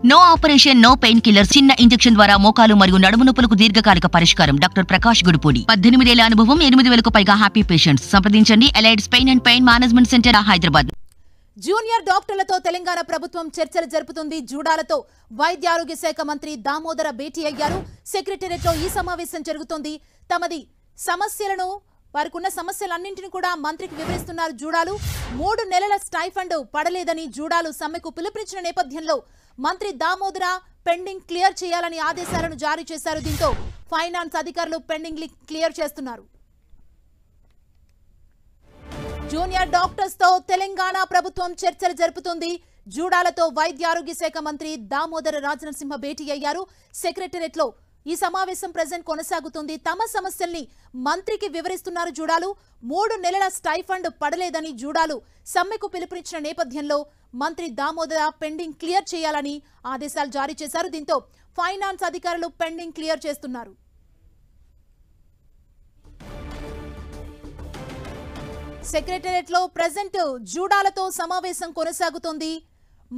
No operation no pain killer చిన్న injection ద్వారా మోకాలు మరియు నడుము నొప్పులకు దీర్ఘకాలిక పరిష్కారం. డాక్టర్ ప్రకాష్ గుడిపూడి 18 ఏళ్ల అనుభవం 8,000కు పైగా హ్యాపీ పేషెంట్స్. సంప్రదించండి Allieds pain and pain management centre Hyderabad. Junior డాక్టర్లతో తెలంగాణ ప్రభుత్వం చర్చలు జరుపుతుంది. జూడాలతో వైద్య ఆరోగ్య శాఖ మంత్రి దామోదర భేటీ అయ్యారు. సెక్రటేరియట్లో ఈ సమావేశం జరుగుతోంది. తమది సమస్యలను వారికున్న సమస్యలన్నింటినీ కూడా మంత్రికి వివరిస్తున్నారు జూడాలు. 3 నెలల స్టైఫండ్ పడలేదని జూడాలు సమ్మెకు పిలుపునిచ్చిన నేపథ్యంలో మంత్రి దామోదర పెండింగ్ క్లియర్ చేయాలని ఆదేశాలను జారీ చేశారు. దీంతో ఫైనాన్స్ అధికారులు పెండింగ్ క్లియర్ చేస్తున్నారు. జూనియర్ డాక్టర్స్ తో తెలంగాణ ప్రభుత్వం చర్చలు జరుపుతుంది. జూడాలతో వైద్య ఆరోగ్య శాఖ మంత్రి దామోదర రాజనరసింహ భేటీ అయ్యారు. సెక్రటేరియట్ లో ఈ సమావేశం ప్రెజెంట్ కొనసాగుతుంది. తమ సమస్యల్ని మంత్రికి వివరిస్తున్నారు జూడాలు. 3 నెలల స్టైఫండ్ పడలేదని జూడాలు సమ్మెకు పిలుపునిచ్చిన నేపథ్యంలో మంత్రి దామోదర పెండింగ్ క్లియర్ చేయాలని ఆదేశాలు జారీ చేశారు. దీంతో ఫైనాన్స్ అధికారులు పెండింగ్ క్లియర్ చేస్తున్నారు. సెక్రటేరియట్ లో ప్రెజెంట్ జూడాలతో సమావేశం కొనసాగుతోంది.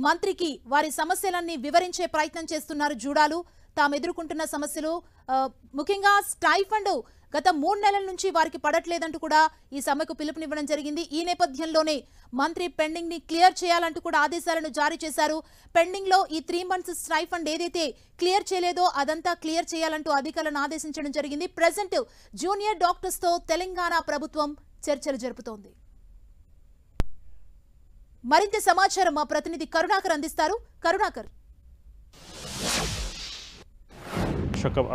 మంత్రికి వారి సమస్యలన్నీ వివరించే ప్రయత్నం చేస్తున్నారు జూడాలు. తాము ఎదుర్కొంటున్న సమస్యలు ముఖ్యంగా స్టైఫండ్ గత 3 నెలల నుంచి వారికి పడట్లేదంటూ కూడా ఈ సమ్మెకు పిలుపునివ్వడం జరిగింది. ఈ నేపథ్యంలోనే మంత్రి పెండింగ్ ని క్లియర్ చేయాలంటూ కూడా ఆదేశాలను జారీ చేశారు. పెండింగ్ లో ఈ 3 months స్టైఫండ్ ఏదైతే క్లియర్ చేయలేదో అదంతా క్లియర్ చేయాలంటూ అధికారులను ఆదేశించడం జరిగింది. ప్రెజెంట్ జూనియర్ డాక్టర్స్ తో తెలంగాణ ప్రభుత్వం చర్చలు జరుపుతోంది. మరింత సమాచారం మా ప్రతినిధి కరుణాకర్ అందిస్తారు. కరుణాకర్.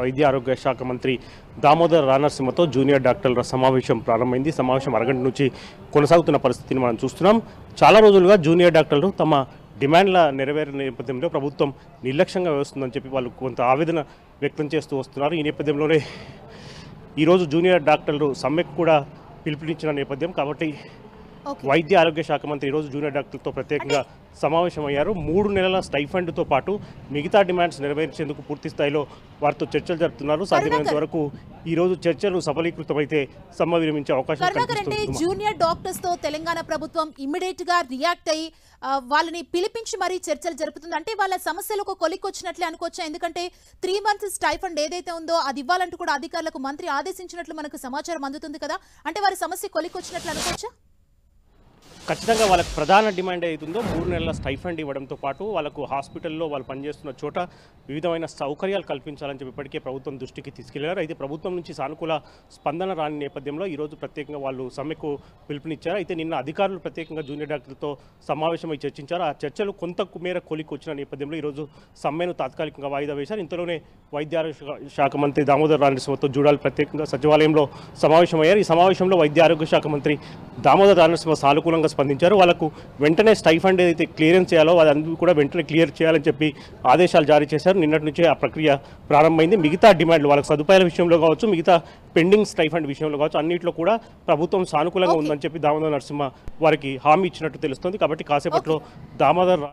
వైద్య ఆరోగ్య శాఖ మంత్రి దామోదర రాజనరసింహతో జూనియర్ డాక్టర్ల సమావేశం ప్రారంభమైంది. సమావేశం అరగంట నుంచి కొనసాగుతున్న పరిస్థితిని మనం చూస్తున్నాం. చాలా రోజులుగా జూనియర్ డాక్టర్లు తమ డిమాండ్ల నెరవేరిన నేపథ్యంలో ప్రభుత్వం నిర్లక్ష్యంగా వ్యవహరిస్తుందని చెప్పి వాళ్ళు కొంత ఆవేదన వ్యక్తం చేస్తూ వస్తున్నారు. ఈ నేపథ్యంలోనే ఈరోజు జూనియర్ డాక్టర్లు సమ్మెకు కూడా పిలుపునిచ్చిన నేపథ్యం కాబట్టి వైద్య ఆరోగ్య శాఖ మంత్రి ఈరోజు జూనియర్ డాక్టర్లతో ప్రత్యేకంగా సమావేశమయ్యారు. 3 నెలల స్టైఫండ్తో పాటు మిగతా డిమాండ్స్ నెరవేర్చేందుకు పూర్తి స్థాయిలో వారితో చర్చలు జరుపుతున్నారు. సాధ్యమైనంత వరకు ఈ రోజు చర్చలు సఫలీకృతమైతే సమ్మె విరమించే అవకాశం కనిపిస్తుంది. జూనియర్ డాక్టర్స్ తో తెలంగాణ ప్రభుత్వం ఇమ్మీడియట్ గా రియాక్ట్ అయ్యి వాళ్ళని పిలిపించి మరీ చర్చలు జరుపుతుంది. అంటే వాళ్ళ సమస్యలకు కొలిక్కొచ్చినట్లే అనుకోవచ్చా? ఎందుకంటే 3 months స్టైఫండ్ ఏదైతే ఉందో అది ఇవ్వాలంటూ కూడా అధికారులకు మంత్రి ఆదేశించినట్లు మనకు సమాచారం అందుతుంది కదా. అంటే వారి సమస్య కొలిక్కొచ్చినట్లు అనుకోవచ్చా? ఖచ్చితంగా వాళ్ళకి ప్రధాన డిమాండ్ అవుతుందో 3 నెలల స్టైఫండ్ ఇవ్వడంతో పాటు వాళ్ళకు హాస్పిటల్లో వాళ్ళు పనిచేస్తున్న చోట వివిధమైన సౌకర్యాలు కల్పించాలని చెప్పి ఇప్పటికే ప్రభుత్వం దృష్టికి తీసుకెళ్లారు. అయితే ప్రభుత్వం నుంచి సానుకూల స్పందన రాని నేపథ్యంలో ఈరోజు ప్రత్యేకంగా వాళ్ళు సమ్మెకు పిలుపునిచ్చారు. అయితే నిన్న అధికారులు ప్రత్యేకంగా జూనియర్ డాక్టర్లతో సమావేశమై చర్చించారు. ఆ చర్చలు కొంత మేర కొలికి వచ్చిన నేపథ్యంలో ఈరోజు సమ్మెను తాత్కాలికంగా వాయిదా వేశారు. ఇంతలోనే వైద్య ఆరోగ్య శాఖ మంత్రి దామోదర రాజనరసింహతో జూడాలు ప్రత్యేకంగా సచివాలయంలో సమావేశమయ్యారు. ఈ సమావేశంలో వైద్య ఆరోగ్య శాఖ మంత్రి దామోదర రాజనరసింహ సానుకూలంగా స్పందించారు. వాళ్ళకు వెంటనే స్టైఫండ్ ఏదైతే క్లియరెన్స్ చేయాలో అదంతా కూడా వెంటనే క్లియర్ చేయాలని చెప్పి ఆదేశాలు జారీ చేశారు. నిన్నటి నుంచే ఆ ప్రక్రియ ప్రారంభమైంది. మిగతా డిమాండ్లు వాళ్ళకి సదుపాయాల విషయంలో కావచ్చు, మిగతా పెండింగ్ స్టైఫండ్ విషయంలో కావచ్చు, అన్నింటిలో కూడా ప్రభుత్వం సానుకూలంగా ఉందని చెప్పి దామోదర నరసింహ వారికి హామీ ఇచ్చినట్టు తెలుస్తుంది. కాబట్టి కాసేపట్లో దామోదర్